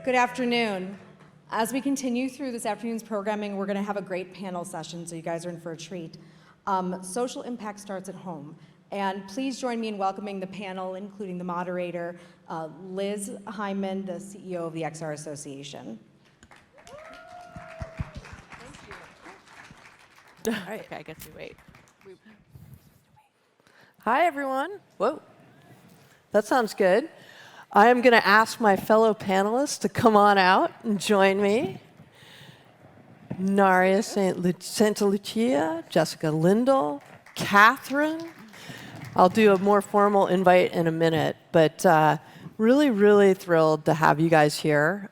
Good afternoon. As we continue through this afternoon's programming, we're going to have a great panel session, so you guys are in for a treat. Social impact starts at home. And please join me in welcoming the panel, including the moderator, Liz Hyman, the CEO of the XR Association. All right. Okay, I guess we wait. Hi, everyone. Whoa. That sounds good. I am going to ask my fellow panelists to come on out and join me. Naria Santa Lucia, Jessica Lindl, Kathryn. I'll do a more formal invite in a minute, but really, really thrilled to have you guys here.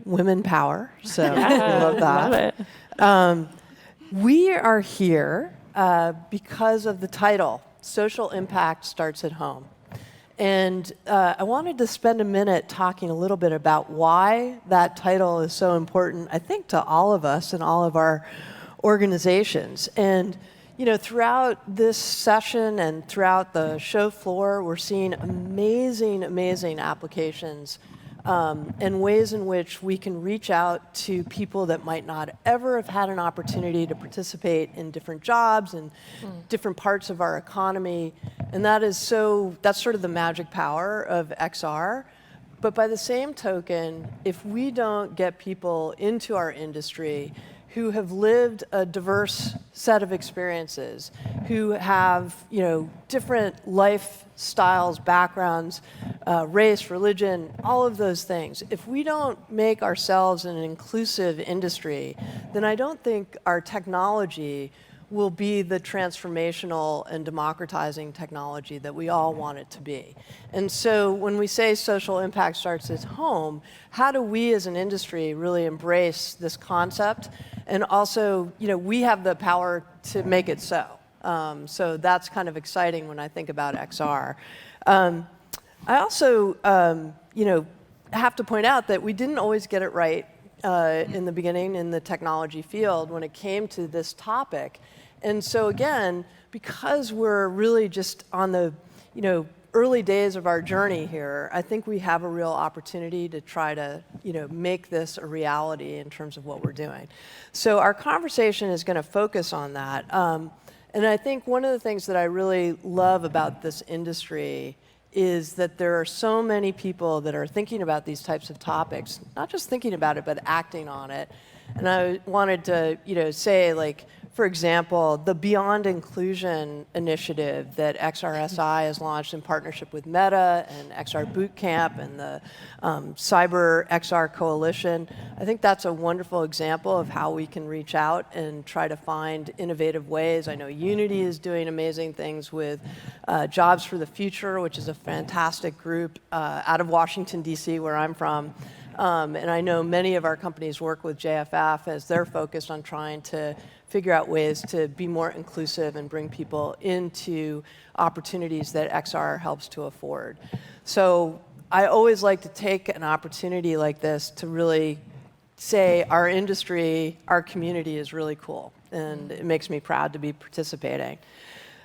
Women power, so I love that. Love it. We are here because of the title, Social Impact Starts at Home. And I wanted to spend a minute talking a little bit about why that title is so important, I think, to all of us and all of our organizations. And you know, throughout this session and throughout the show floor, we're seeing amazing, amazing applications and ways in which we can reach out to people that might not ever have had an opportunity to participate in different jobs and different parts of our economy. And that's sort of the magic power of XR. But by the same token, if we don't get people into our industry who have lived a diverse set of experiences, who have, you know, different lifestyles, backgrounds, race, religion, all of those things. If we don't make ourselves an inclusive industry, then I don't think our technology will be the transformational and democratizing technology that we all want it to be. And so when we say social impact starts at home, how do we as an industry really embrace this concept? And also, you know, we have the power to make it so. So that's kind of exciting when I think about XR. I also, you know, have to point out that we didn't always get it right in the beginning in the technology field when it came to this topic. And so again, because we're really just on the, you know, early days of our journey here, I think we have a real opportunity to try to, you know, make this a reality in terms of what we're doing. So our conversation is going to focus on that. And I think one of the things that I really love about this industry is that there are so many people that are thinking about these types of topics, not just thinking about it, but acting on it. And I wanted to, you know, say, like, for example, the Beyond Inclusion initiative that XRSI has launched in partnership with Meta and XR Bootcamp and the Cyber XR Coalition. I think that's a wonderful example of how we can reach out and try to find innovative ways. I know Unity is doing amazing things with Jobs for the Future, which is a fantastic group out of Washington, D.C., where I'm from. And I know many of our companies work with JFF as they're focused on trying to figure out ways to be more inclusive and bring people into opportunities that XR helps to afford. So I always like to take an opportunity like this to really say our industry, our community is really cool, and it makes me proud to be participating.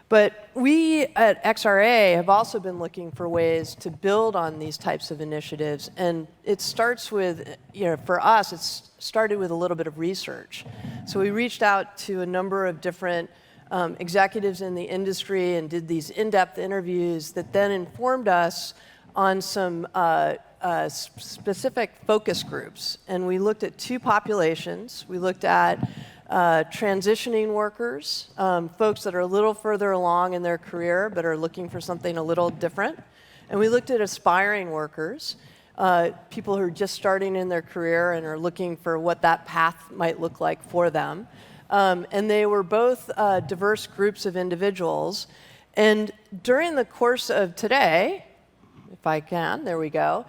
But we at XRA have also been looking for ways to build on these types of initiatives. And it starts with, you know, for us, it's started with a little bit of research. So we reached out to a number of different executives in the industry and did these in-depth interviews that then informed us on some specific focus groups. And we looked at two populations. We looked at transitioning workers, folks that are a little further along in their career but are looking for something a little different. And we looked at aspiring workers, people who are just starting in their career and are looking for what that path might look like for them. And they were both diverse groups of individuals. And during the course of today, if I can, there we go,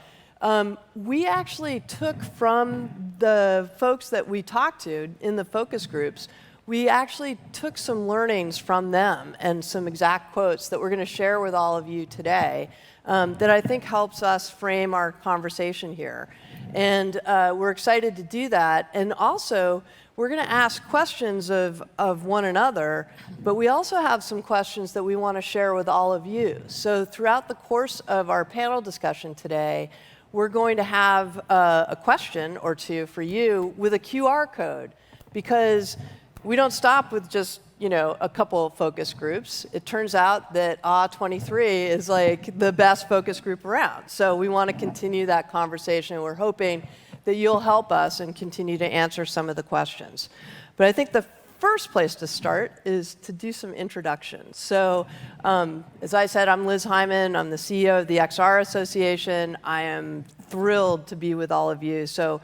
we actually took from the folks that we talked to in the focus groups, we actually took some learnings from them and some exact quotes that we're going to share with all of you today that I think helps us frame our conversation here. And we're excited to do that. And also, we're going to ask questions of one another, but we also have some questions that we want to share with all of you. So throughout the course of our panel discussion today, we're going to have a question or two for you with a QR code, because we don't stop with just a couple of focus groups. It turns out that A23 is like the best focus group around. So we want to continue that conversation. We're hoping that you'll help us and continue to answer some of the questions. But I think the first place to start is to do some introductions. So as I said, I'm Liz Hyman. I'm the CEO of the XR Association. I am thrilled to be with all of you. So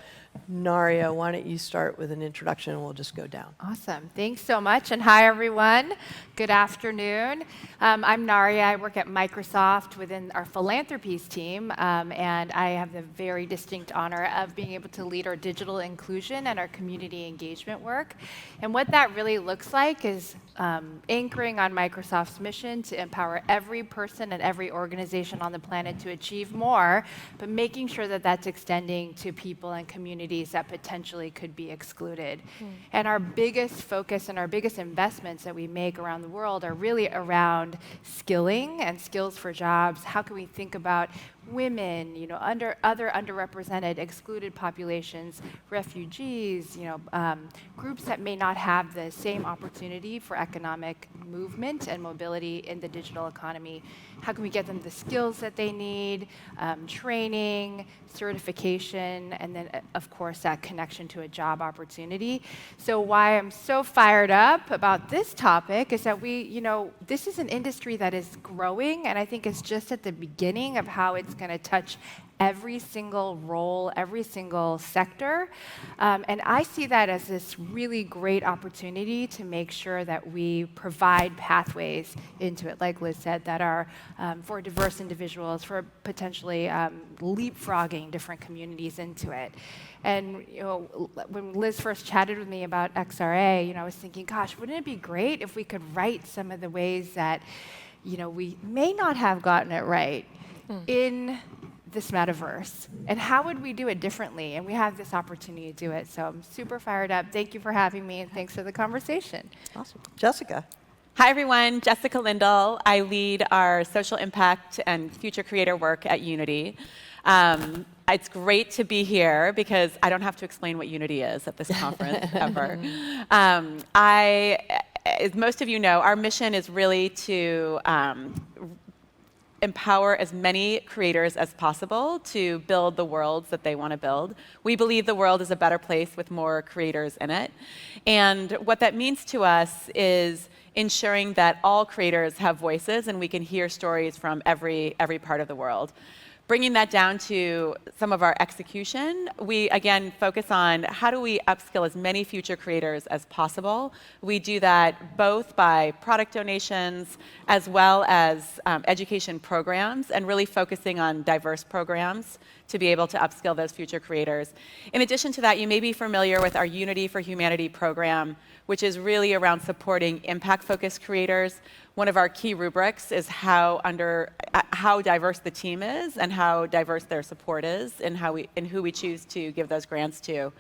Naria, why don't you start with an introduction and we'll just go down. Awesome. Thanks so much. And hi, everyone. Good afternoon. I'm Naria. I work at Microsoft within our philanthropies team. And I have the very distinct honor of being able to lead our digital inclusion and our community engagement work. And what that really looks like is anchoring on Microsoft's mission to empower every person and every organization on the planet to achieve more, but making sure that that's extending to people and communities that potentially could be excluded. And our biggest focus and our biggest investments that we make around the world are really around skilling and skills for jobs. How can we think about women, other underrepresented, excluded populations, refugees, groups that may not have the same opportunity for economic movement and mobility in the digital economy. How can we get them the skills that they need, training, certification, and then, of course, that connection to a job opportunity. So why I'm so fired up about this topic is that this is an industry that is growing, and I think it's just at the beginning of how it's going to touch every single role, every single sector. And I see that as this really great opportunity to make sure that we provide pathways into it, like Liz said, that are for diverse individuals, for potentially leapfrogging different communities into it. And when Liz first chatted with me about XRA, I was thinking, gosh, wouldn't it be great if we could write some of the ways that we may not have gotten it right in this metaverse, and how would we do it differently? And we have this opportunity to do it. So I'm super fired up. Thank you for having me, and thanks for the conversation. Awesome. Jessica. Hi, everyone. Jessica Lindl. I lead our social impact and future creator work at Unity. It's great to be here because I don't have to explain what Unity is at this conference ever. As most of you know, our mission is really to empower as many creators as possible to build the worlds that they want to build. We believe the world is a better place with more creators in it. And what that means to us is ensuring that all creators have voices and we can hear stories from every part of the world. Bringing that down to some of our execution, we again focus on how do we upskill as many future creators as possible. We do that both by product donations as well as education programs, and really focusing on diverse programs to be able to upskill those future creators. In addition to that, you may be familiar with our Unity for Humanity program, which is really around supporting impact-focused creators. One of our key rubrics is how diverse the team is and how diverse their support is and who we choose to give those grants to.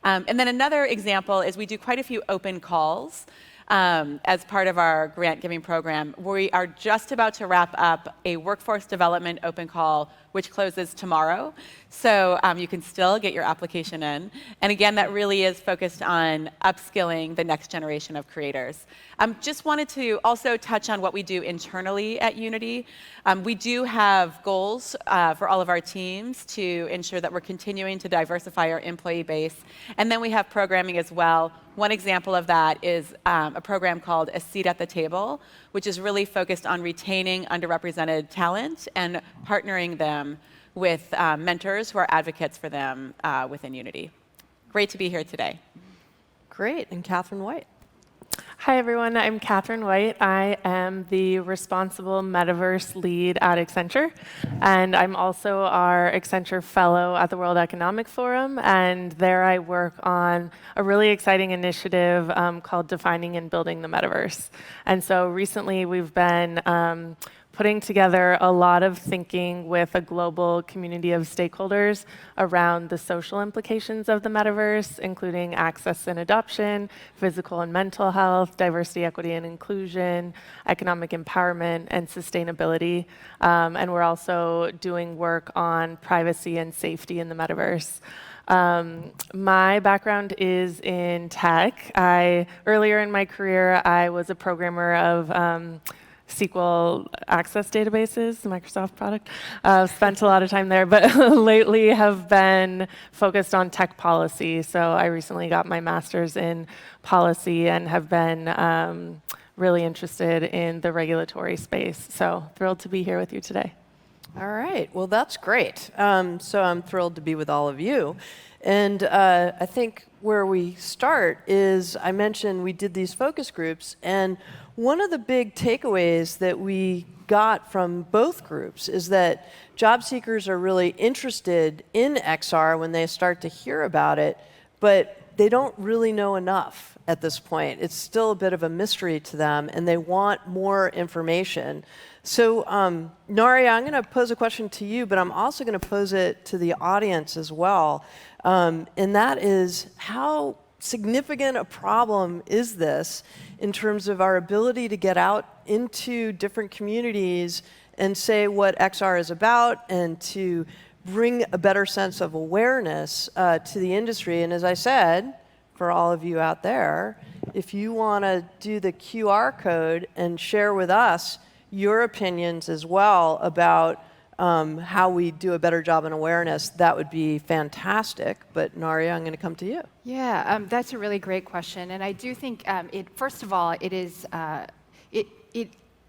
And then another example is we do quite a few open calls as part of our grant giving program. We are just about to wrap up a workforce development open call, which closes tomorrow. So you can still get your application in. And again, that really is focused on upskilling the next generation of creators. Just wanted to also touch on what we do internally at Unity. We do have goals for all of our teams to ensure that we're continuing to diversify our employee base. And then we have programming as well. One example of that is a program called A Seat at the Table, which is really focused on retaining underrepresented talent and partnering them with mentors who are advocates for them within Unity. Great to be here today. Great. And Kathryn White. Hi, everyone. I'm Kathryn White. I am the responsible metaverse lead at Accenture, and I'm also our Accenture Fellow at the World Economic Forum, and there I work on a really exciting initiative called Defining and Building the Metaverse. And so recently we've been putting together a lot of thinking with a global community of stakeholders around the social implications of the metaverse, including access and adoption, physical and mental health, diversity, equity, and inclusion, economic empowerment, and sustainability. And we're also doing work on privacy and safety in the metaverse. My background is in tech. Earlier in my career, I was a programmer of SQL Access databases, the Microsoft product. Spent a lot of time there, but lately have been focused on tech policy. So I recently got my master's in policy and have been really interested in the regulatory space. So thrilled to be here with you today. All right. Well, that's great. So I'm thrilled to be with all of you. And I think where we start is, I mentioned we did these focus groups, and one of the big takeaways that we got from both groups is that job seekers are really interested in XR when they start to hear about it, but they don't really know enough at this point. It's still a bit of a mystery to them, and they want more information. So, Naria, I'm going to pose a question to you, but I'm also going to pose it to the audience as well. And that is, how significant a problem is this in terms of our ability to get out into different communities and say what XR is about and to bring a better sense of awareness to the industry? And as I said, for all of you out there, if you want to do the QR code and share with us your opinions as well about how we do a better job in awareness, that would be fantastic. But Naria, I'm going to come to you. Yeah, that's a really great question, and I do think first of all, it is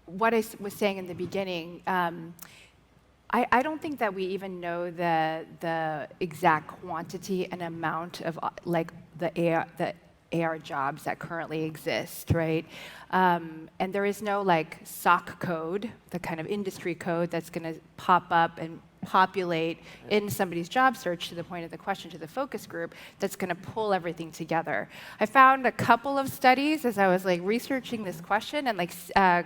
what I was saying in the beginning. I don't think that we even know the exact quantity and amount of like the AR jobs that currently exist, right? And there is no like SOC code, the kind of industry code that's going to pop up and populate in somebody's job search, to the point of the question to the focus group, that's going to pull everything together. I found a couple of studies as I was like researching this question, and like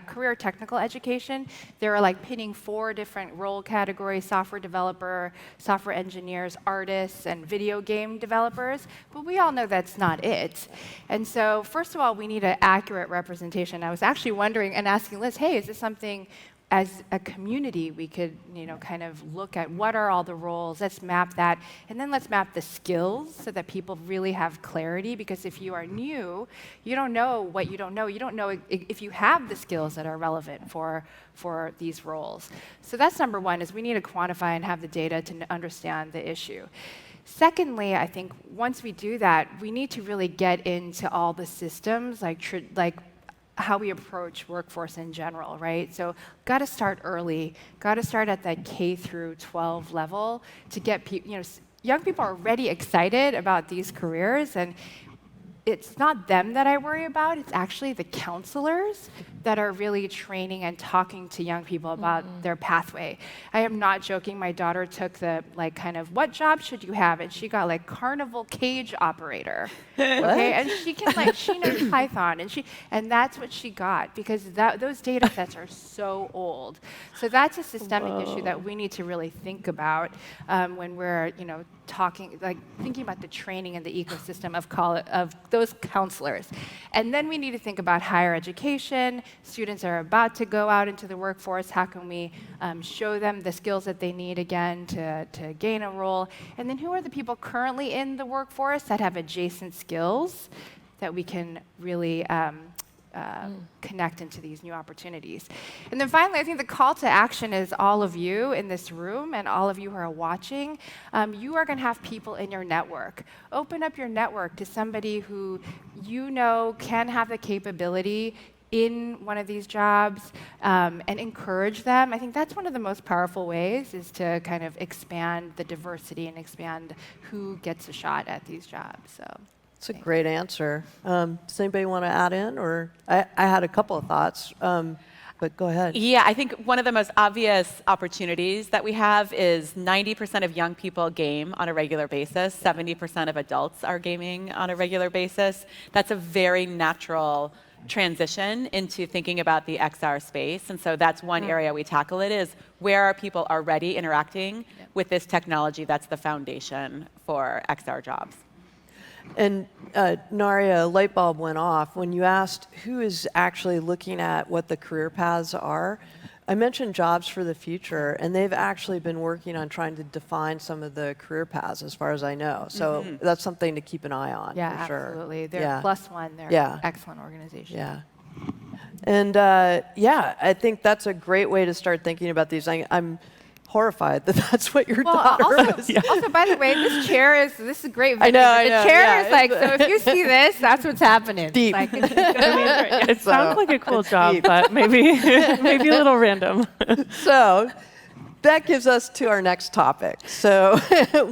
career technical education, they were like pinning 4 different role categories: software developer, software engineers, artists, and video game developers. But we all know that's not it. And so first of all, we need an accurate representation. I was actually wondering and asking Liz, hey, is this something as a community we could, kind of look at what are all the roles, let's map that, and then let's map the skills so that people really have clarity, because if you are new, you don't know what you don't know. You don't know if you have the skills that are relevant for these roles. So that's number one, is we need to quantify and have the data to understand the issue. Secondly, I think once we do that, we need to really get into all the systems, like how we approach workforce in general, right? So got to start early, got to start at that K through 12 level to get people, young people are already excited about these careers, and it's not them that I worry about, it's actually the counselors that are really training and talking to young people about their pathway. I am not joking, my daughter took the kind of, what job should you have? And she got carnival cage operator. Okay, and she can she knows Python, and that's what she got, because those data sets are so old. So that's a systemic issue that we need to really think about when we're thinking about the training and the ecosystem of those counselors. And then we need to think about higher education. Students are about to go out into the workforce. How can we show them the skills that they need again to gain a role? And then who are the people currently in the workforce that have adjacent skills that we can really connect into these new opportunities? And then finally, I think the call to action is all of you in this room and all of you who are watching. You are going to have people in your network. Open up your network to somebody who can have the capability in one of these jobs, and encourage them. I think that's one of the most powerful ways, is to kind of expand the diversity and expand who gets a shot at these jobs. So. That's a great answer. Does anybody want to add in? Or I had a couple of thoughts, but go ahead. Yeah, I think one of the most obvious opportunities that we have is 90% of young people game on a regular basis. 70% of adults are gaming on a regular basis. That's a very natural transition into thinking about the XR space. And so that's one area we tackle it is where our people already interacting with this technology that's the foundation for XR jobs. And Naria, a light bulb went off when you asked who is actually looking at what the career paths are. I mentioned Jobs for the Future, and they've actually been working on trying to define some of the career paths, as far as I know. So that's something to keep an eye on, Yeah, for sure. absolutely. They're Yeah. +1. They're Yeah. excellent organization. Yeah. And yeah, I think that's a great way to start thinking about these. I'm horrified that that's what your daughter was. Also, by the way, this is a great video. I know, The chair yeah, is like, so if you see this, that's what's happening. Deep. Like, It sounds like a cool it's job, deep. but maybe maybe a little random. So that gives us to our next topic. So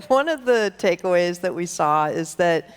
one of the takeaways that we saw is that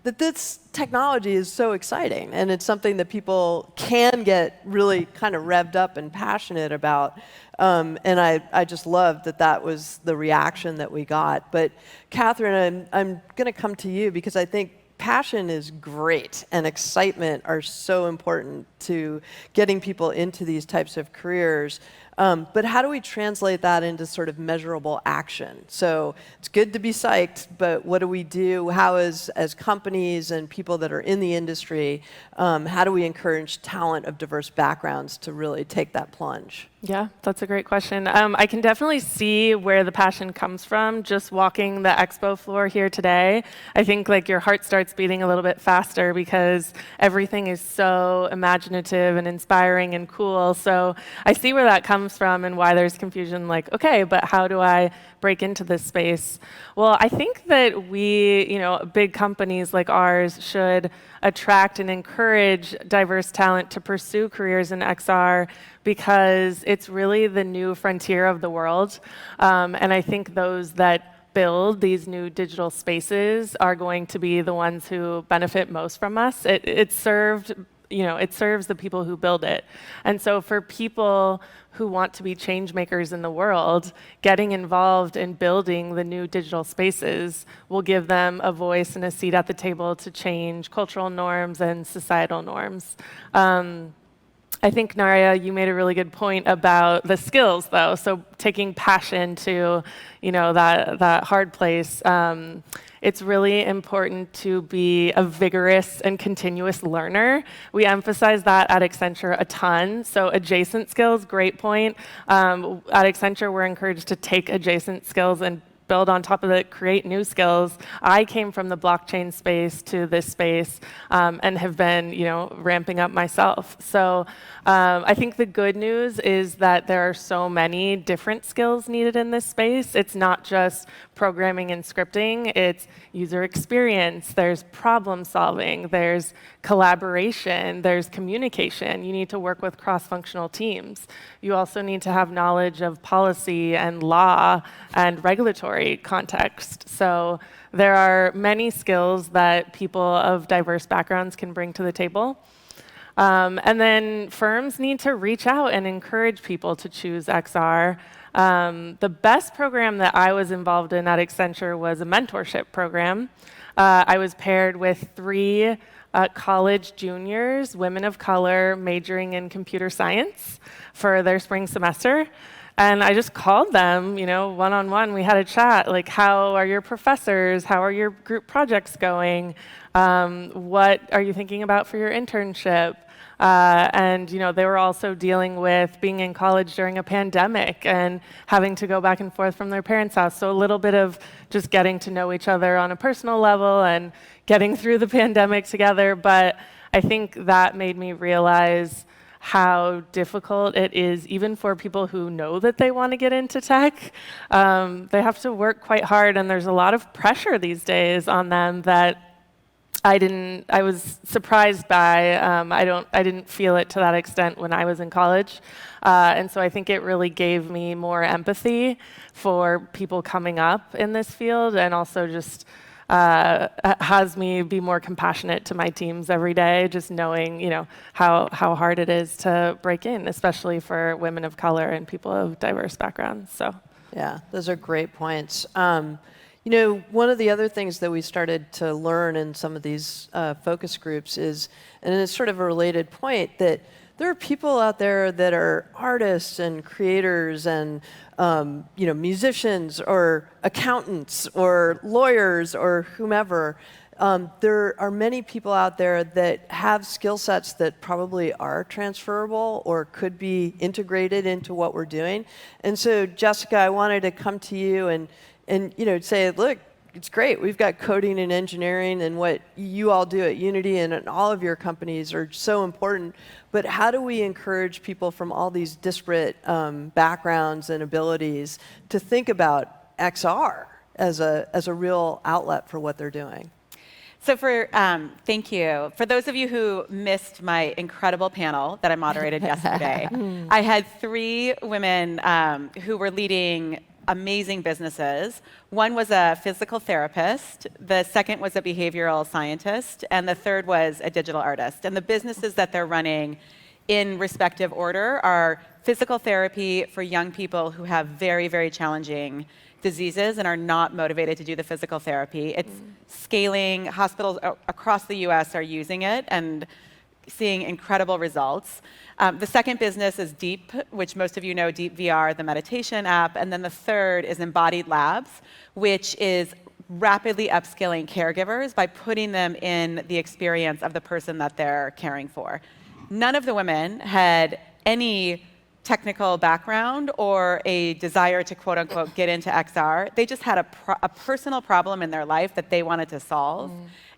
that this technology is so exciting, and it's something that people can get really kind of revved up and passionate about. And I just loved that that was the reaction that we got. But Kathryn, I'm going to come to you because I think passion is great and excitement are so important to getting people into these types of careers. But how do we translate that into sort of measurable action? So it's good to be psyched, but what do we do? How as companies and people that are in the industry, how do we encourage talent of diverse backgrounds to really take that plunge? Yeah, that's a great question. I can definitely see where the passion comes from just walking the expo floor here today. I think like your heart starts beating a little bit faster because everything is so imaginative and inspiring and cool. So I see where that comes from and why there's confusion like, okay, but how do I break into this space? Well, I think that we, big companies like ours should attract and encourage diverse talent to pursue careers in XR because it's really the new frontier of the world. And I think those that build these new digital spaces are going to be the ones who benefit most from us. It serves the people who build it. And so for people who want to be change makers in the world, getting involved in building the new digital spaces will give them a voice and a seat at the table to change cultural norms and societal norms. I think, Naria, you made a really good point about the skills, though. So taking passion to, that hard place. It's really important to be a vigorous and continuous learner. We emphasize that at Accenture a ton. So adjacent skills, great point. At Accenture, we're encouraged to take adjacent skills and build on top of it, create new skills. I came from the blockchain space to this space and have been, ramping up myself. So I think the good news is that there are so many different skills needed in this space. It's not just programming and scripting, it's user experience, there's problem solving, there's collaboration, there's communication. You need to work with cross-functional teams. You also need to have knowledge of policy and law and regulatory context. So there are many skills that people of diverse backgrounds can bring to the table. And then firms need to reach out and encourage people to choose XR. The best program that I was involved in at Accenture was a mentorship program. I was paired with 3 college juniors, women of color, majoring in computer science for their spring semester. And I just called them, one-on-one. We had a chat, like, how are your professors? How are your group projects going? What are you thinking about for your internship? And they were also dealing with being in college during a pandemic and having to go back and forth from their parents' house. So a little bit of just getting to know each other on a personal level and getting through the pandemic together. But I think that made me realize how difficult it is, even for people who know that they want to get into tech. They have to work quite hard, and there's a lot of pressure these days on them that I was surprised by. I didn't feel it to that extent when I was in college. And so I think it really gave me more empathy for people coming up in this field, and also just has me be more compassionate to my teams every day, just knowing, how hard it is to break in, especially for women of color and people of diverse backgrounds. So, yeah, those are great points. One of the other things that we started to learn in some of these focus groups is, and it's sort of a related point, that there are people out there that are artists and creators and musicians or accountants or lawyers or whomever. There are many people out there that have skill sets that probably are transferable or could be integrated into what we're doing. And so, Jessica, I wanted to come to you and say, look, it's great. We've got coding and engineering, and what you all do at Unity and all of your companies are so important. But how do we encourage people from all these disparate backgrounds and abilities to think about XR as a real outlet for what they're doing? So thank you. For those of you who missed my incredible panel that I moderated yesterday, I had 3 women who were leading amazing businesses. One was a physical therapist, the second was a behavioral scientist, and the third was a digital artist. And the businesses that they're running in respective order are physical therapy for young people who have very, very challenging diseases and are not motivated to do the physical therapy. It's scaling. Hospitals across the US are using it and seeing incredible results. The second business is Deep, which most of you know, Deep VR, the meditation app. And then the third is Embodied Labs, which is rapidly upskilling caregivers by putting them in the experience of the person that they're caring for. None of the women had any technical background or a desire to quote unquote get into XR. They just had a personal problem in their life that they wanted to solve.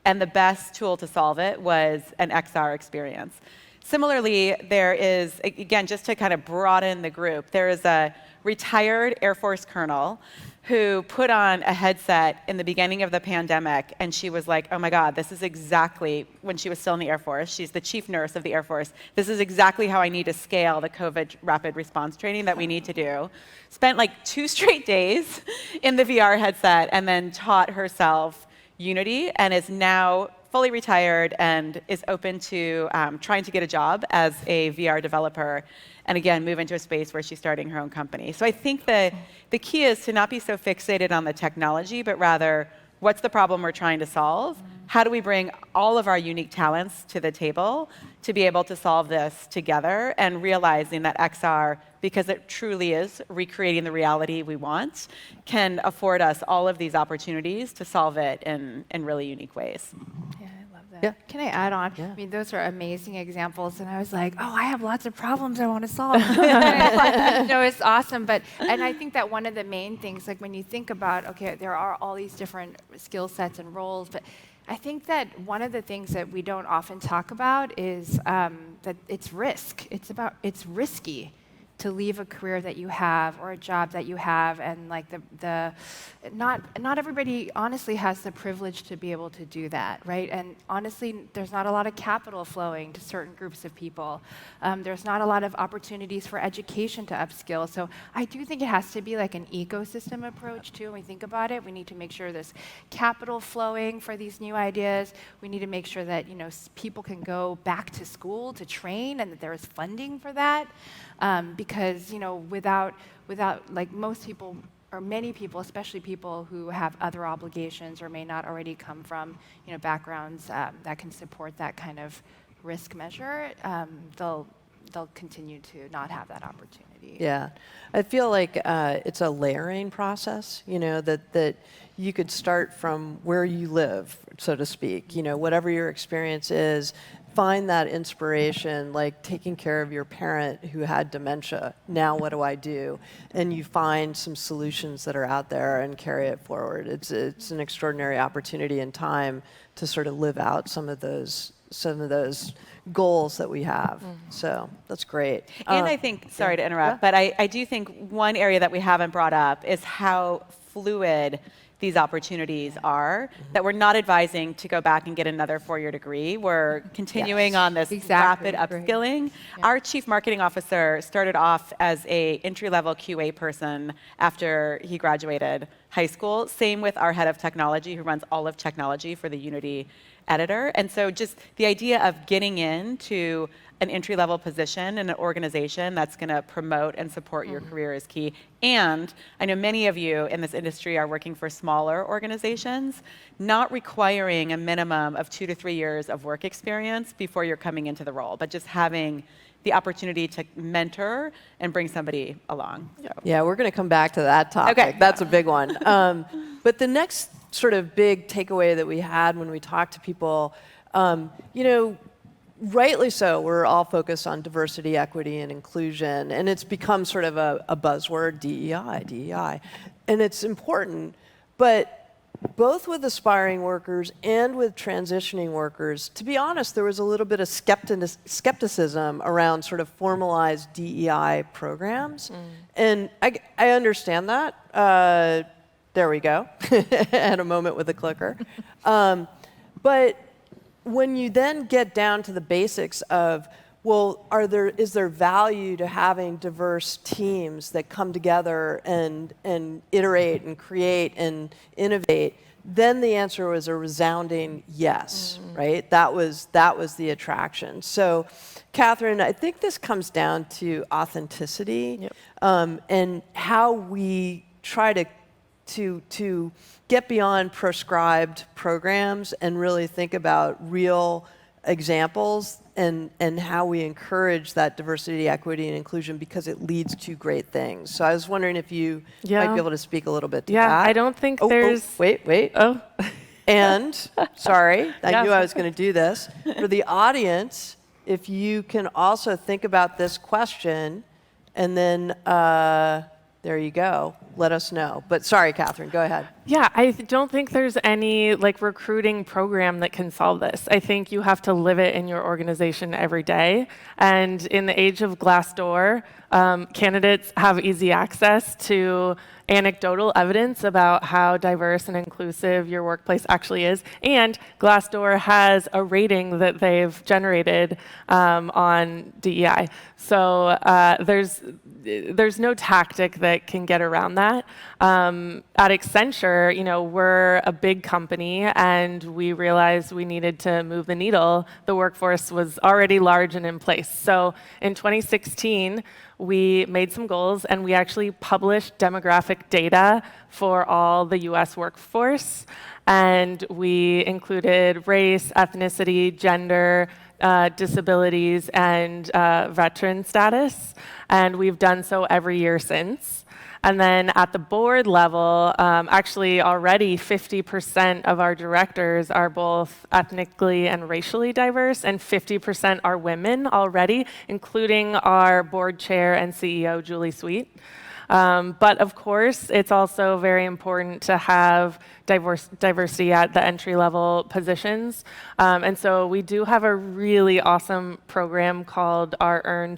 And the best tool to solve it was an XR experience. Similarly, there is, again, just to kind of broaden the group, there is a retired Air Force colonel who put on a headset in the beginning of the pandemic, and she was like, oh my God, this is exactly, when she was still in the Air Force, she's the chief nurse of the Air Force, this is exactly how I need to scale the COVID rapid response training that we need to do. Spent like 2 straight days in the VR headset and then taught herself Unity, and is now fully retired and is open to trying to get a job as a VR developer, and again, move into a space where she's starting her own company. So I think the key is to not be so fixated on the technology, but rather, what's the problem we're trying to solve? How do we bring all of our unique talents to the table to be able to solve this together, and realizing that XR, because it truly is recreating the reality we want, can afford us all of these opportunities to solve it in really unique ways. Yeah, I love that. Yeah. Can I add on? Yeah. I mean, those are amazing examples, and I was like, oh, I have lots of problems I want to solve. It's awesome. And I think that one of the main things, like when you think about, okay, there are all these different skill sets and roles, but I think that one of the things that we don't often talk about is that it's risk. It's risky to leave a career that you have or a job that you have, and like not everybody honestly has the privilege to be able to do that, right? And honestly, there's not a lot of capital flowing to certain groups of people. There's not a lot of opportunities for education to upskill. So I do think it has to be like an ecosystem approach too. When we think about it, we need to make sure there's capital flowing for these new ideas. We need to make sure that people can go back to school to train, and that there is funding for that. Because without like most people, or many people, especially people who have other obligations or may not already come from backgrounds that can support that kind of risk measure, they'll continue to not have that opportunity. Yeah, I feel like it's a layering process. That you could start from where you live, so to speak. Whatever your experience is. Find that inspiration, like taking care of your parent who had dementia. Now what do I do? And you find some solutions that are out there and carry it forward. It's an extraordinary opportunity and time to sort of live out some of those goals that we have. So that's great. And I think, sorry to interrupt, but I do think one area that we haven't brought up is how fluid these opportunities are, that we're not advising to go back and get another 4-year degree. We're continuing on this rapid upskilling. Yeah. Our chief marketing officer started off as a entry-level QA person after he graduated high school. Same with our head of technology, who runs all of technology for the Unity editor. And so just the idea of getting into an entry-level position in an organization that's going to promote and support your career is key. And I know many of you in this industry are working for smaller organizations, not requiring a minimum of 2 to 3 years of work experience before you're coming into the role, but just having the opportunity to mentor and bring somebody along. So. Yeah, we're going to come back to that topic. Okay. That's a big one. But the next sort of big takeaway that we had when we talked to people, rightly so, we're all focused on diversity, equity, and inclusion, and it's become sort of a buzzword, DEI. And it's important, but both with aspiring workers and with transitioning workers, to be honest, there was a little bit of skepticism around sort of formalized DEI programs. And I understand that. There we go. Had a moment with the clicker. But when you then get down to the basics of, well, is there value to having diverse teams that come together and iterate and create and innovate? Then the answer was a resounding yes, right? That was the attraction. So, Kathryn, I think this comes down to authenticity. And how we try to get beyond prescribed programs and really think about real examples and how we encourage that diversity, equity, and inclusion because it leads to great things. So I was wondering if you might be able to speak a little bit to that. Yeah, I don't think there's... Wait. Oh. And, sorry, I knew I was going to do this. For the audience, if you can also think about this question and then... there you go. Let us know. But sorry, Kathryn, go ahead. Yeah, I don't think there's any recruiting program that can solve this. I think you have to live it in your organization every day. And in the age of Glassdoor, candidates have easy access to anecdotal evidence about how diverse and inclusive your workplace actually is. And Glassdoor has a rating that they've generated on DEI. So there's no tactic that can get around that. At Accenture, we're a big company, and we realized we needed to move the needle. The workforce was already large and in place. So in 2016, we made some goals, and we actually published demographic data for all the US workforce. And we included race, ethnicity, gender, disabilities, and veteran status. And we've done so every year since. And then at the board level, actually already 50% of our directors are both ethnically and racially diverse, and 50% are women already, including our board chair and CEO, Julie Sweet. But of course, it's also very important to have diversity at the entry-level positions. And so we do have a really awesome program called our Earn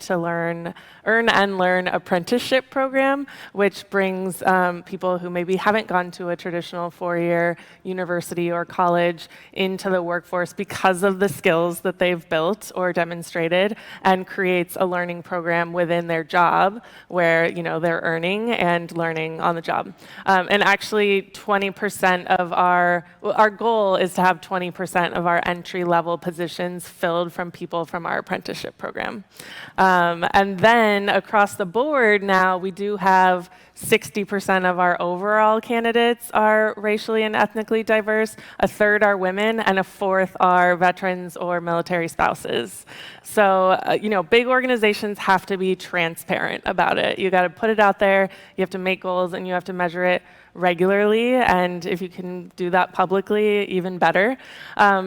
and Learn apprenticeship program, which brings people who maybe haven't gone to a traditional 4-year university or college into the workforce because of the skills that they've built or demonstrated, and creates a learning program within their job where they're earning and learning on the job. And actually 20% of our goal is to have 20% of our entry-level positions filled from people from our apprenticeship program. And then across the board now, we do have 60% of our overall candidates are racially and ethnically diverse, a third are women, and a fourth are veterans or military spouses. So, big organizations have to be transparent about it. You got to put it out there, you have to make goals, and you have to measure it regularly, and if you can do that publicly, even better.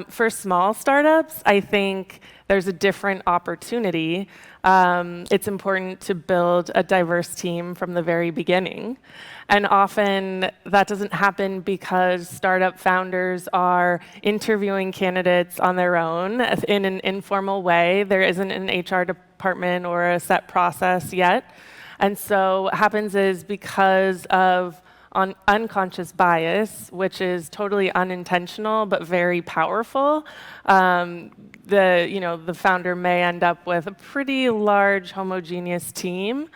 For small startups, I think there's a different opportunity. It's important to build a diverse team from the very beginning. And often that doesn't happen because startup founders are interviewing candidates on their own in an informal way. There isn't an HR department or a set process yet. And so what happens is, because of unconscious bias, which is totally unintentional but very powerful, the founder may end up with a pretty large homogeneous team,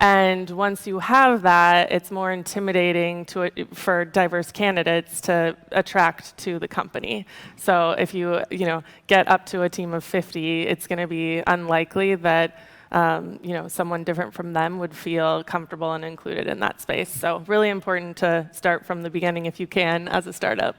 And once you have that, it's more intimidating for diverse candidates to attract to the company. So if you get up to a team of 50, it's going to be unlikely that someone different from them would feel comfortable and included in that space. So really important to start from the beginning if you can as a startup.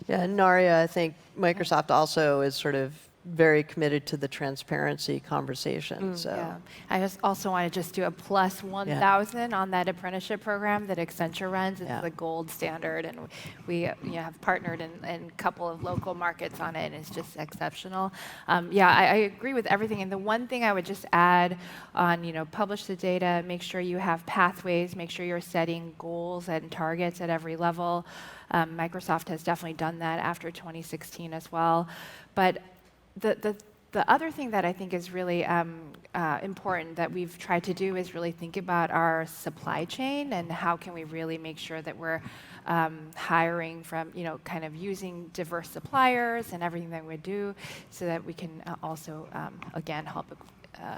Yeah, and Naria, I think Microsoft also is sort of very committed to the transparency conversation. So. Yeah. I also want to just do a plus 1,000 on that apprenticeship program that Accenture runs. It's the gold standard, and we have partnered in a couple of local markets on it, and it's just exceptional. I agree with everything. And the one thing I would just add on, publish the data, make sure you have pathways, make sure you're setting goals and targets at every level. Microsoft has definitely done that after 2016 as well. But the other thing that I think is really important that we've tried to do is really think about our supply chain and how can we really make sure that we're hiring from, kind of using diverse suppliers and everything that we do so that we can also, again, help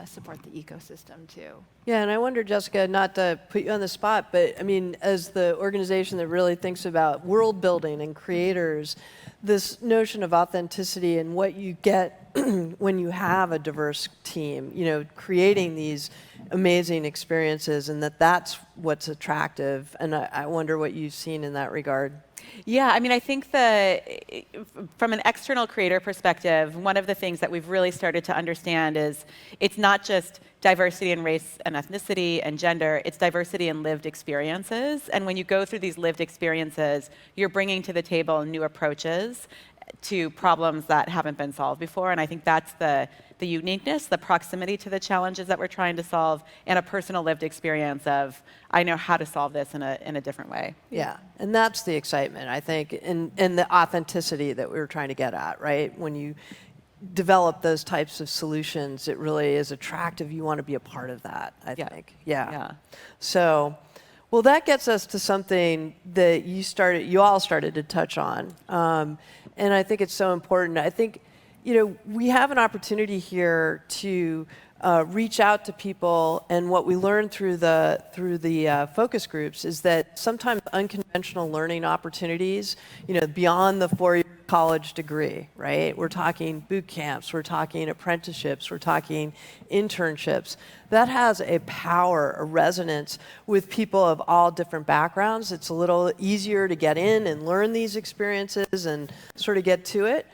support the ecosystem too. Yeah, and I wonder, Jessica, not to put you on the spot, but I mean, as the organization that really thinks about world building and creators, this notion of authenticity and what you get when you have a diverse team, creating these amazing experiences, and that's what's attractive. And I wonder what you've seen in that regard. Yeah, I mean, I think from an external creator perspective, one of the things that we've really started to understand is it's not just diversity in race and ethnicity and gender, it's diversity in lived experiences. And when you go through these lived experiences, you're bringing to the table new approaches to problems that haven't been solved before. And I think that's the uniqueness, the proximity to the challenges that we're trying to solve, and a personal lived experience of, I know how to solve this in a different way. Yeah, and that's the excitement, I think, and the authenticity that we were trying to get at, right? When you develop those types of solutions, it really is attractive. You want to be a part of that, I think. Yeah. So, well, that gets us to something that you all started to touch on. And I think it's so important. I think, we have an opportunity here to reach out to people, and what we learned through the focus groups is that sometimes unconventional learning opportunities, beyond the 4-year college degree, right? We're talking boot camps, we're talking apprenticeships, we're talking internships. That has a power, a resonance with people of all different backgrounds. It's a little easier to get in and learn these experiences and sort of get to it.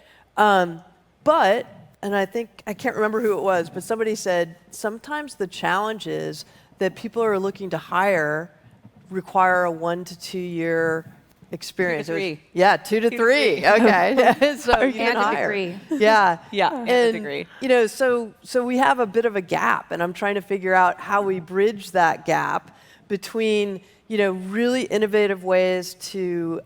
But, and I think, I can't remember who it was, but somebody said, sometimes the challenge is that people who are looking to hire require a 1 to 2 year experience. 2 to 3. Yeah, 2 to 3. Okay. So you can hire. Degree. Yeah. Yeah, and a degree. So we have a bit of a gap, and I'm trying to figure out how we bridge that gap between really innovative ways to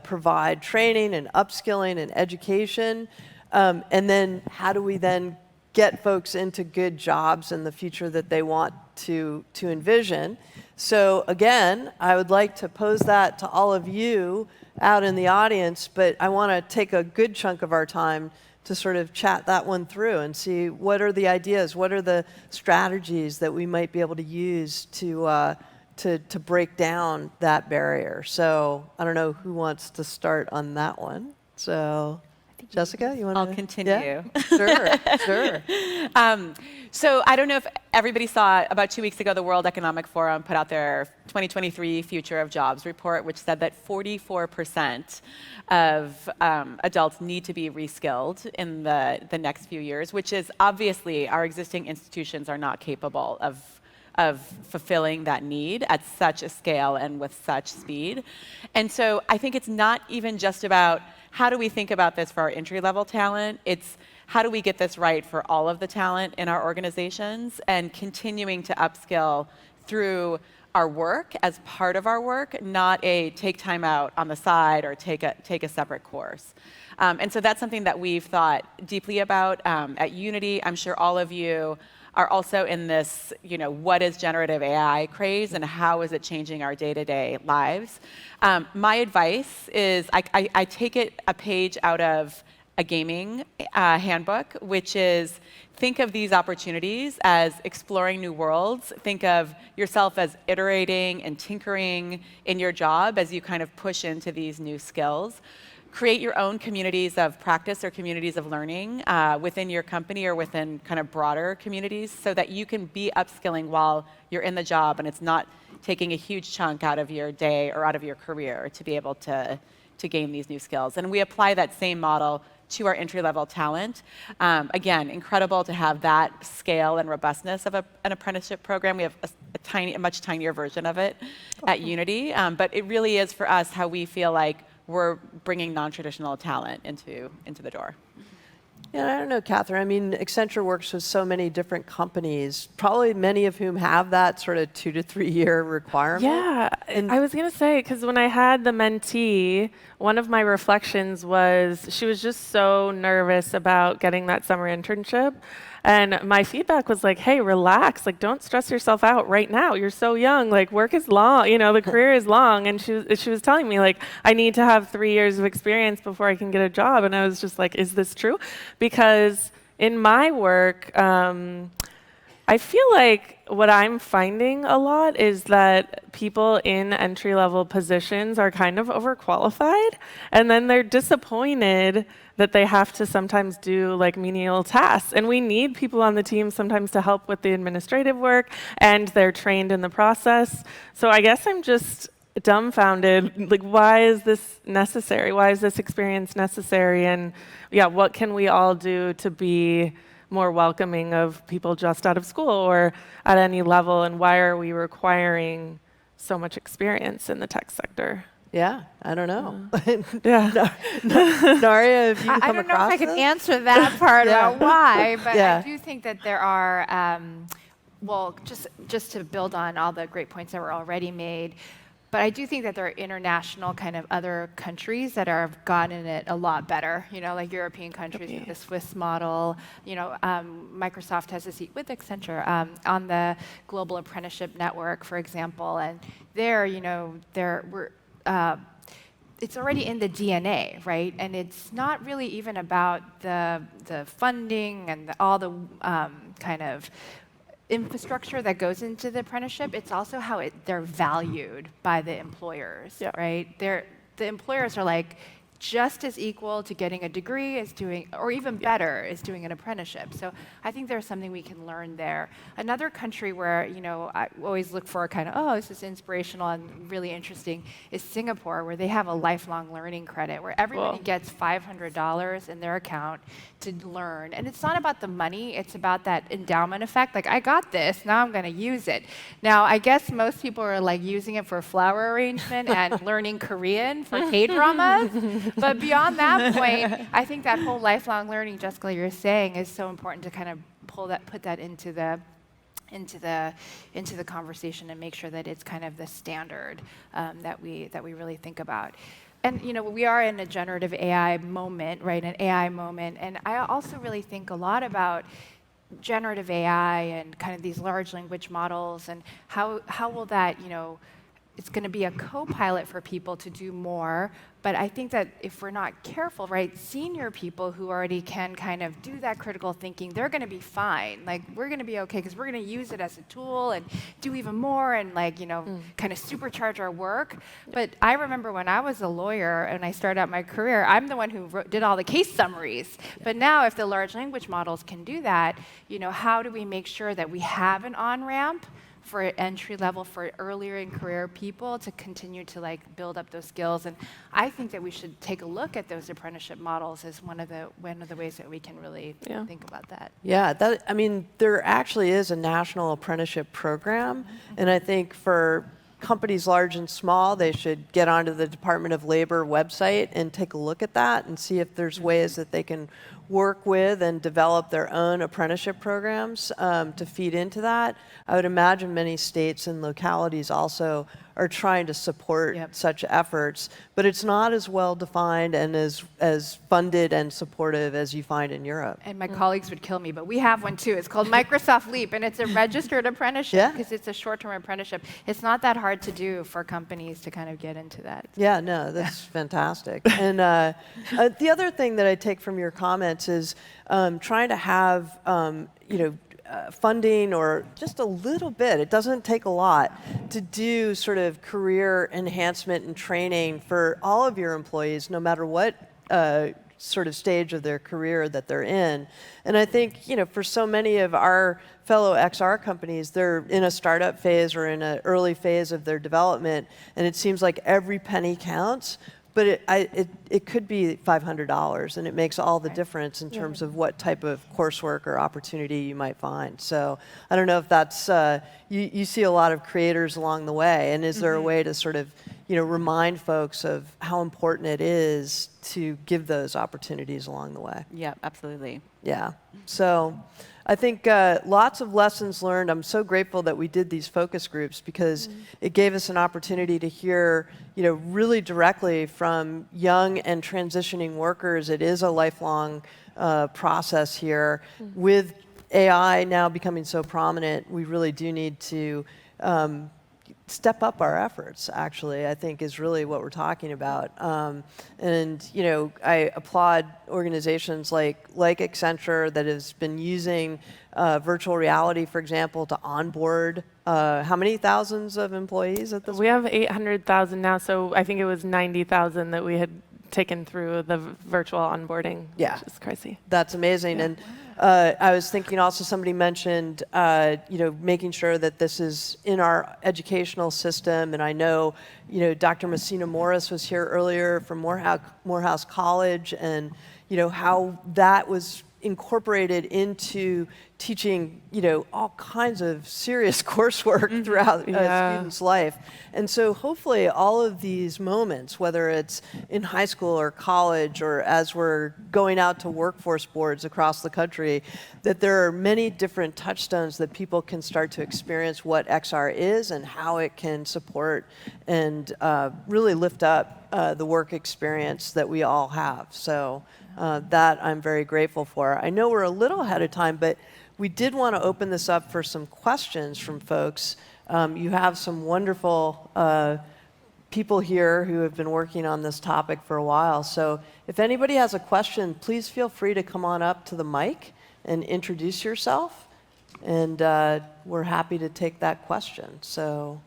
provide training and upskilling and education. And then how do we then get folks into good jobs in the future that they want to envision? So again, I would like to pose that to all of you out in the audience, but I want to take a good chunk of our time to sort of chat that one through and see what are the ideas, what are the strategies that we might be able to use to break down that barrier. So I don't know who wants to start on that one. So Jessica, you want to? I'll continue. Yeah? Sure. So I don't know if everybody saw, about 2 weeks ago, the World Economic Forum put out their 2023 Future of Jobs report, which said that 44% of adults need to be reskilled in the next few years, which is obviously our existing institutions are not capable of fulfilling that need at such a scale and with such speed. And so I think it's not even just about how do we think about this for our entry-level talent, it's how do we get this right for all of the talent in our organizations, and continuing to upskill through our work as part of our work, not a take time out on the side or take a separate course. And so that's something that we've thought deeply about at Unity. I'm sure all of you are also in this, what is generative AI craze and how is it changing our day-to-day lives? My advice is I take it a page out of a gaming handbook, which is think of these opportunities as exploring new worlds. Think of yourself as iterating and tinkering in your job as you kind of push into these new skills. Create your own communities of practice or communities of learning within your company or within kind of broader communities so that you can be upskilling while you're in the job and it's not taking a huge chunk out of your day or out of your career to be able to gain these new skills. And we apply that same model to our entry-level talent. Again, incredible to have that scale and robustness of an apprenticeship program. We have a much tinier version of it at Unity, but it really is for us how we feel like we're bringing non-traditional talent into the door. Yeah, I don't know, Kathryn. I mean, Accenture works with so many different companies, probably many of whom have that sort of 2 to 3 year requirement. Yeah, and I was going to say, because when I had the mentee, one of my reflections was she was just so nervous about getting that summer internship. And my feedback was like, hey, relax. Like, don't stress yourself out right now. You're so young. Like, work is long. You know, the career is long. And she was telling me, like, I need to have 3 years of experience before I can get a job. And I was just like, is this true? Because in my work, I feel like what I'm finding a lot is that people in entry-level positions are kind of overqualified, and then they're disappointed that they have to sometimes do like menial tasks. And we need people on the team sometimes to help with the administrative work, and they're trained in the process. So I guess I'm just dumbfounded, like, why is this necessary? Why is this experience necessary? And yeah, what can we all do to be more welcoming of people just out of school or at any level, and why are we requiring so much experience in the tech sector? Yeah, I don't know. Yeah. Naria, have you come across I don't know if I can this? answer that part Yeah. about why, but Yeah. I do think that there are, well, just to build on all the great points that were already made, but I do think that there are international kind of other countries that have gotten it a lot better, you know, like European countries with the Swiss model. You know, Microsoft has a seat with Accenture on the Global Apprenticeship Network, for example, and there, you know, it's already in the DNA, right? And it's not really even about the funding and all the kind of infrastructure that goes into the apprenticeship. It's also how they're valued by the employers, right? The employers are like just as equal to getting a degree as doing, or even better, is doing an apprenticeship. So I think there's something we can learn there. Another country where, you know, I always look for kind of, oh, this is inspirational and really interesting, is Singapore, where they have a lifelong learning credit, where everybody gets $500 in their account to learn. And it's not about the money, it's about that endowment effect. Like, I got this, now I'm going to use it. Now, I guess most people are like using it for flower arrangement and learning Korean for K-dramas. But beyond that point, I think that whole lifelong learning, Jessica, you're saying, is so important to kind of put that into the conversation and make sure that it's kind of the standard that we really think about. And you know, we are in a generative AI moment, right? An AI moment, and I also really think a lot about generative AI and kind of these large language models and how will that, you know, it's going to be a co-pilot for people to do more. But I think that if we're not careful, right, senior people who already can kind of do that critical thinking, they're going to be fine. Like, we're going to be okay because we're going to use it as a tool and do even more and, like, you know, kind of supercharge our work. But I remember when I was a lawyer and I started out my career, I'm the one who did all the case summaries. But now if the large language models can do that, you know, how do we make sure that we have an on-ramp for entry level, for earlier in career people to continue to like build up those skills? And I think that we should take a look at those apprenticeship models as one of the ways that we can really think about that. Yeah, I mean, there actually is a national apprenticeship program, and I think for companies large and small, they should get onto the Department of Labor website and take a look at that and see if there's ways that they can work with and develop their own apprenticeship programs to feed into that. I would imagine many states and localities also are trying to support Yep. such efforts, but it's not as well defined and as funded and supportive as you find in Europe. And my colleagues would kill me, but we have one too. It's called Microsoft Leap, and it's a registered apprenticeship Yeah. because it's a short-term apprenticeship. It's not that hard to do for companies to kind of get into that. Yeah, no, that's fantastic. And the other thing that I take from your comments is trying to have, funding or just a little bit, it doesn't take a lot, to do sort of career enhancement and training for all of your employees, no matter what sort of stage of their career that they're in. And I think, for so many of our fellow XR companies, they're in a startup phase or in an early phase of their development, and it seems like every penny counts. But it could be $500, and it makes all the difference in terms of what type of coursework or opportunity you might find. So I don't know if that's, you see a lot of creators along the way, and is there a way to sort of, remind folks of how important it is to give those opportunities along the way? Yeah, absolutely. Yeah. So I think lots of lessons learned. I'm so grateful that we did these focus groups because it gave us an opportunity to hear, really directly from young and transitioning workers. It is a lifelong process here. With AI now becoming so prominent, we really do need to step up our efforts, actually, I think is really what we're talking about. I applaud organizations like Accenture that has been using virtual reality, for example, to onboard how many thousands of employees at this We have 800,000 now, so I think it was 90,000 that we had taken through the virtual onboarding, Yeah. which is crazy. That's amazing. And I was thinking also somebody mentioned, making sure that this is in our educational system. And I know, Dr. Messina Morris was here earlier from Morehouse College, and, how that was incorporated into teaching, all kinds of serious coursework throughout a student's life. And so hopefully all of these moments, whether it's in high school or college or as we're going out to workforce boards across the country, that there are many different touchstones that people can start to experience what XR is and how it can support and really lift up the work experience that we all have. So that I'm very grateful for. I know we're a little ahead of time, but we did want to open this up for some questions from folks. You have some wonderful people here who have been working on this topic for a while. So if anybody has a question, please feel free to come on up to the mic and introduce yourself. And we're happy to take that question. So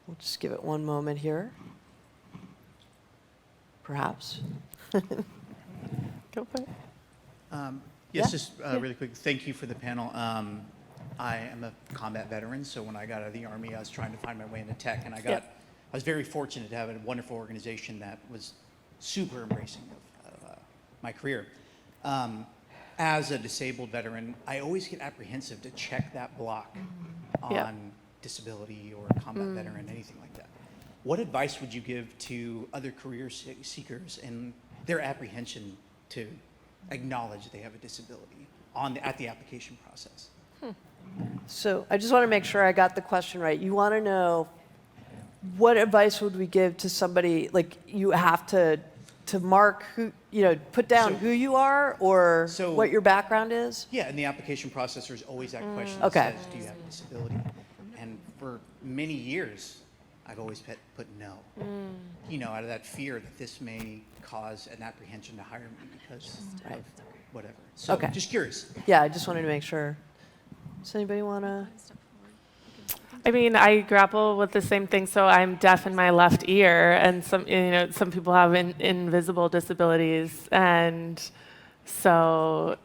we'll just give it one moment here. Perhaps. Go for it. Yeah. Yes, just really quick, thank you for the panel. I am a combat veteran, so when I got out of the Army, I was trying to find my way into tech, and I was very fortunate to have a wonderful organization that was super embracing of my career. As a disabled veteran, I always get apprehensive to check that block on disability or combat veteran, anything like that. What advice would you give to other career seekers in their apprehension to acknowledge they have a disability at the application process? So I just want to make sure I got the question right. You want to know what advice would we give to somebody, like you have to mark who, put down who you are or what your background is? Yeah, in the application process, there's always that question that Okay. says, do you have a disability? And for many years, I've always put no. Out of that fear that this may cause an apprehension to hire me because of whatever. So Okay. just curious. Yeah, I just wanted to make sure. Does anybody want to? I mean, I grapple with the same thing. So I'm deaf in my left ear, and some people have invisible disabilities, and so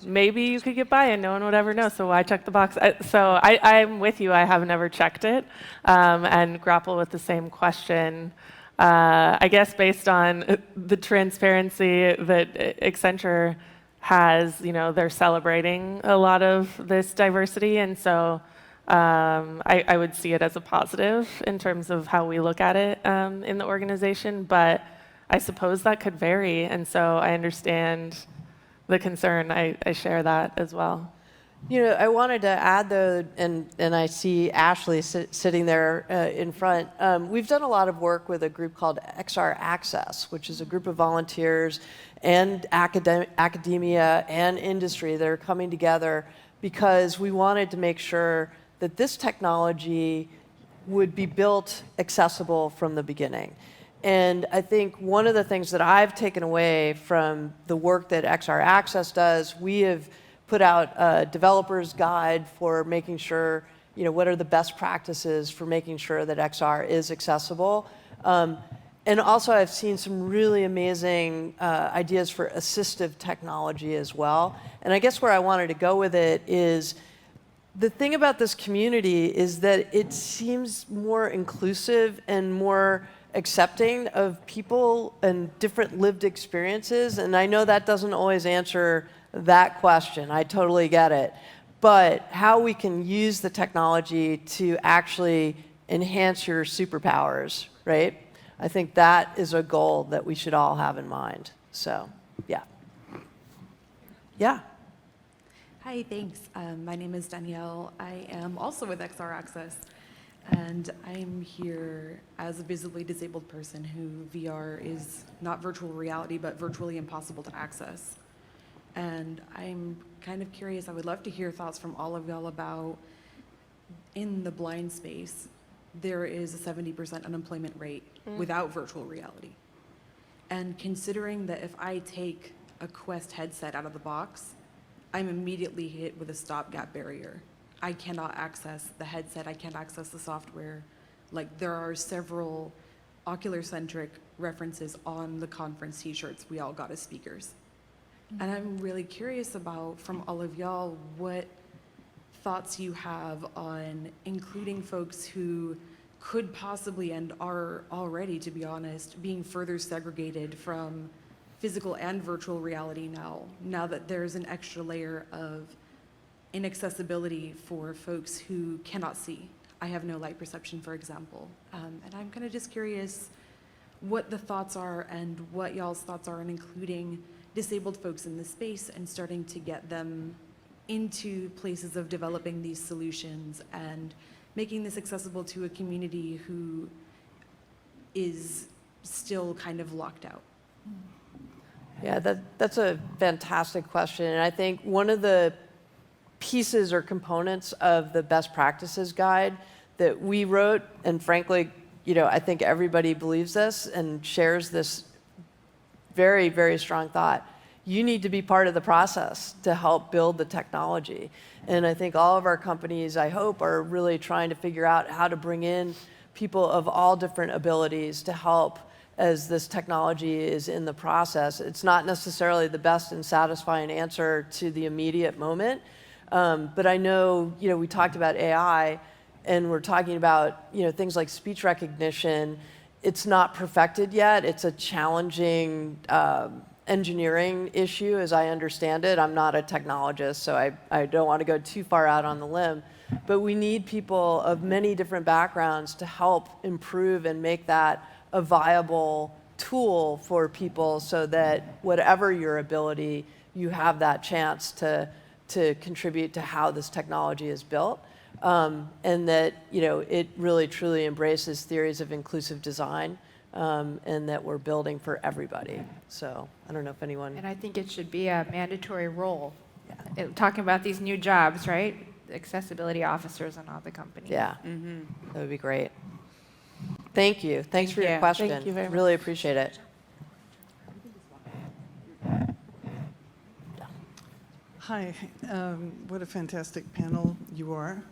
maybe you could get by and no one would ever know. So why check the box? I'm with you. I have never checked it, and grapple with the same question. I guess based on the transparency that Accenture has, they're celebrating a lot of this diversity, and so. I would see it as a positive in terms of how we look at it in the organization, but I suppose that could vary, and so I understand the concern. I share that as well. I wanted to add, though, and I see Ashley sitting there in front. We've done a lot of work with a group called XR Access, which is a group of volunteers and academia and industry that are coming together because we wanted to make sure that this technology would be built accessible from the beginning. And I think one of the things that I've taken away from the work that XR Access does, we have put out a developer's guide for making sure, what are the best practices for making sure that XR is accessible. And also I've seen some really amazing ideas for assistive technology as well. And I guess where I wanted to go with it is, the thing about this community is that it seems more inclusive and more accepting of people and different lived experiences. And I know that doesn't always answer that question. I totally get it. But how we can use the technology to actually enhance your superpowers, right? I think that is a goal that we should all have in mind. So, yeah. Yeah. Hi, thanks. My name is Danielle. I am also with XR Access, and I'm here as a visibly disabled person who VR is not virtual reality, but virtually impossible to access. And I'm kind of curious, I would love to hear thoughts from all of y'all about, in the blind space, there is a 70% unemployment rate without virtual reality. And considering that if I take a Quest headset out of the box, I'm immediately hit with a stopgap barrier. I cannot access the headset, I can't access the software. Like, there are several Ocular-centric references on the conference t-shirts we all got as speakers. And I'm really curious about, from all of y'all, what thoughts you have on including folks who could possibly, and are already, to be honest, being further segregated from physical and virtual reality now that there's an extra layer of inaccessibility for folks who cannot see. I have no light perception, for example. And I'm kind of just curious what the thoughts are and what y'all's thoughts are on including disabled folks in this space and starting to get them into places of developing these solutions and making this accessible to a community who is still kind of locked out. Yeah, that's a fantastic question. And I think one of the pieces or components of the best practices guide that we wrote, and frankly, I think everybody believes this and shares this very, very strong thought. You need to be part of the process to help build the technology. And I think all of our companies, I hope, are really trying to figure out how to bring in people of all different abilities to help as this technology is in the process. It's not necessarily the best and satisfying answer to the immediate moment, but I know, we talked about AI, and we're talking about, things like speech recognition. It's not perfected yet. It's a challenging engineering issue, as I understand it. I'm not a technologist, so I don't want to go too far out on the limb, but we need people of many different backgrounds to help improve and make that a viable tool for people so that whatever your ability, you have that chance to contribute to how this technology is built. And that it really truly embraces theories of inclusive design, and that we're building for everybody. So I don't know if anyone... And I think it should be a mandatory role. Yeah. Talking about these new jobs, right? Accessibility officers in all the companies. Yeah, that would be great. Thank you. Thanks for your question. Thank you very much. Really appreciate it. Hi, what a fantastic panel you are.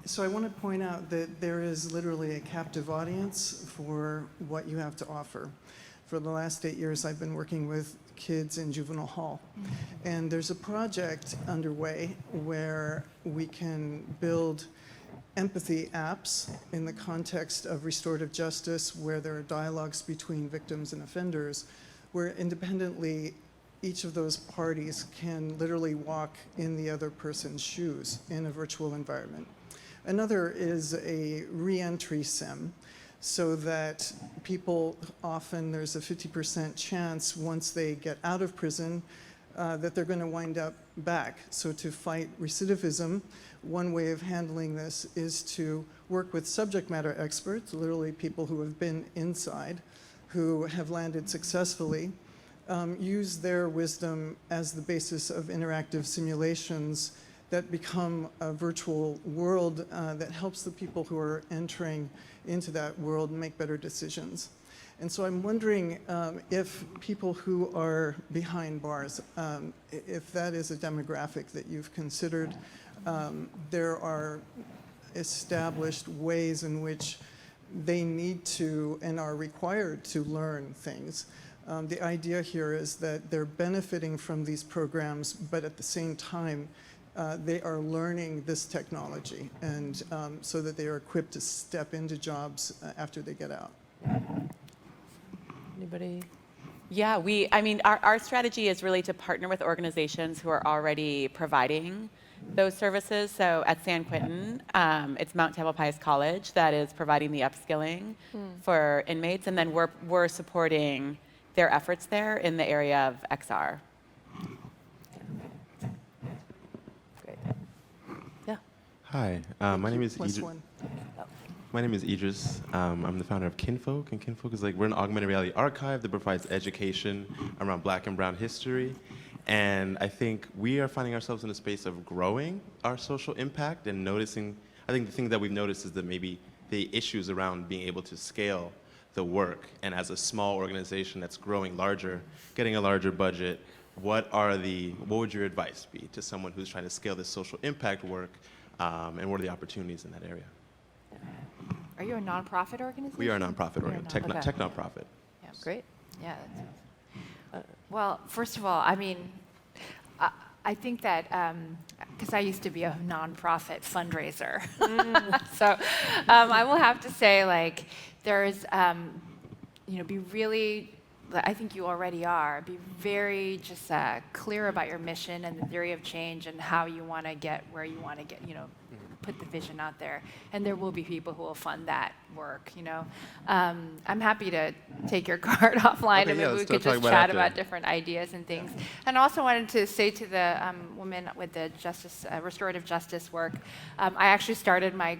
So I want to point out that there is literally a captive audience for what you have to offer. For the last 8 years, I've been working with kids in juvenile hall. And there's a project underway where we can build empathy apps in the context of restorative justice, where there are dialogues between victims and offenders, where independently each of those parties can literally walk in the other person's shoes in a virtual environment. Another is a re-entry sim, so that people often, there's a 50% chance once they get out of prison, that they're going to wind up back. So to fight recidivism, one way of handling this is to work with subject matter experts, literally people who have been inside, who have landed successfully, use their wisdom as the basis of interactive simulations that become a virtual world that helps the people who are entering into that world make better decisions. And so I'm wondering if people who are behind bars, if that is a demographic that you've considered. There are established ways in which they need to and are required to learn things. The idea here is that they're benefiting from these programs, but at the same time, they are learning this technology, and so that they are equipped to step into jobs after they get out. Anybody? Yeah, our strategy is really to partner with organizations who are already providing those services. So at San Quentin, it's Mount Tamalpais College that is providing the upskilling for inmates, and then we're supporting their efforts there in the area of XR. Great. Yeah. Hi, my name is Plus Idris. one. My name is Idris. I'm the founder of Kinfolk, and Kinfolk is we're an augmented reality archive that provides education around Black and Brown history. And I think we are finding ourselves in a space of growing our social impact and noticing. I think the thing that we've noticed is that maybe the issues around being able to scale the work, and as a small organization that's growing larger, getting a larger budget, what would your advice be to someone who's trying to scale this social impact work, and what are the opportunities in that area? Are you a nonprofit organization? We are a nonprofit, You're a tech nonprofit. Yeah. Great. Yeah. Well, first of all, I think that, because I used to be a nonprofit fundraiser, so I will have to say, there's, be really, I think you already are, be very just clear about your mission and the theory of change and how you want to get where you want to get, put the vision out there. And there will be people who will fund that work, I'm happy to take your card offline, Okay, and yeah, maybe we let's could talk just about chat after. about different ideas and things. And also wanted to say to the woman with the restorative justice work, I actually started my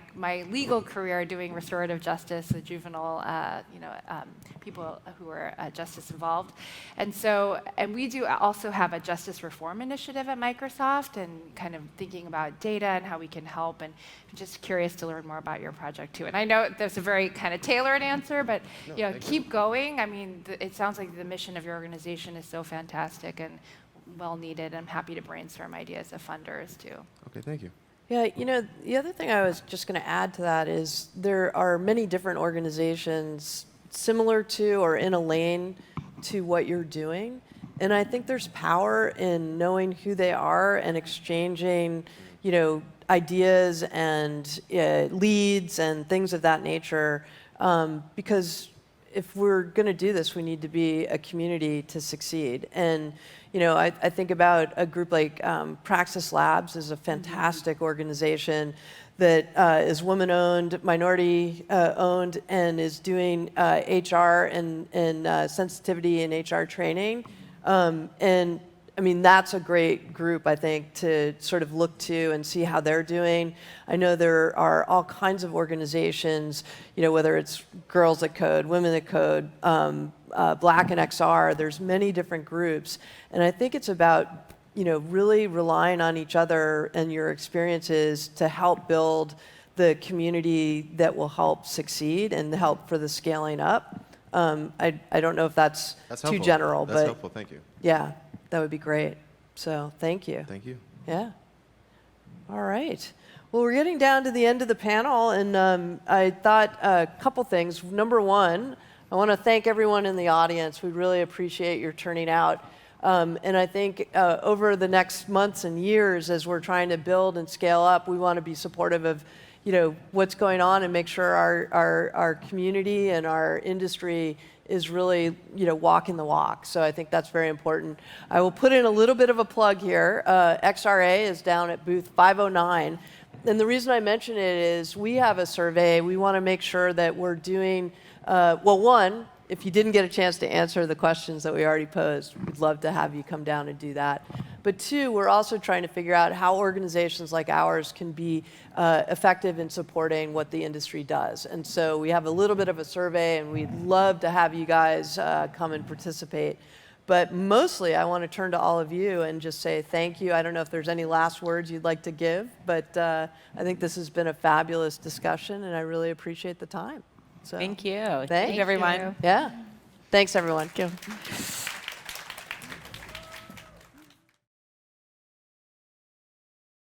legal career doing restorative justice, the juvenile, people who are justice involved. And we do also have a justice reform initiative at Microsoft, and kind of thinking about data and how we can help, and I'm just curious to learn more about your project too. And I know there's a very kind of tailored answer, but keep going. It sounds like the mission of your organization is so fantastic and well needed. I'm happy to brainstorm ideas of funders too. Okay, thank you. Yeah, the other thing I was just going to add to that is there are many different organizations similar to or in a lane to what you're doing. And I think there's power in knowing who they are and exchanging, ideas and leads and things of that nature. Because if we're going to do this, we need to be a community to succeed. And I think about a group like Praxis Labs is a fantastic organization that is woman-owned, minority-owned, and is doing HR and sensitivity and HR training. And that's a great group, I think, to sort of look to and see how they're doing. I know there are all kinds of organizations, whether it's Girls That Code, Women That Code, Black and XR, there's many different groups. And I think it's about, really relying on each other and your experiences to help build the community that will help succeed and help for the scaling up. I don't know if that's too helpful. general, That's but helpful, thank you. yeah, that would be great. So thank you. Thank you. Yeah. All right. Well, we're getting down to the end of the panel, and I thought a couple things. Number one, I want to thank everyone in the audience. We really appreciate your turning out. And I think over the next months and years, as we're trying to build and scale up, we want to be supportive of what's going on and make sure our community and our industry is really walking the walk. So I think that's very important. I will put in a little bit of a plug here. XRA is down at booth 509. And the reason I mention it is we have a survey. We want to make sure that we're doing, one, if you didn't get a chance to answer the questions that we already posed, we'd love to have you come down and do that. But two, we're also trying to figure out how organizations like ours can be effective in supporting what the industry does. And so we have a little bit of a survey, and we'd love to have you guys come and participate. But mostly, I want to turn to all of you and just say thank you. I don't know if there's any last words you'd like to give, but I think this has been a fabulous discussion, and I really appreciate the time. So, Thank you. Thank you, everyone. Yeah. Thanks, everyone. Thank you.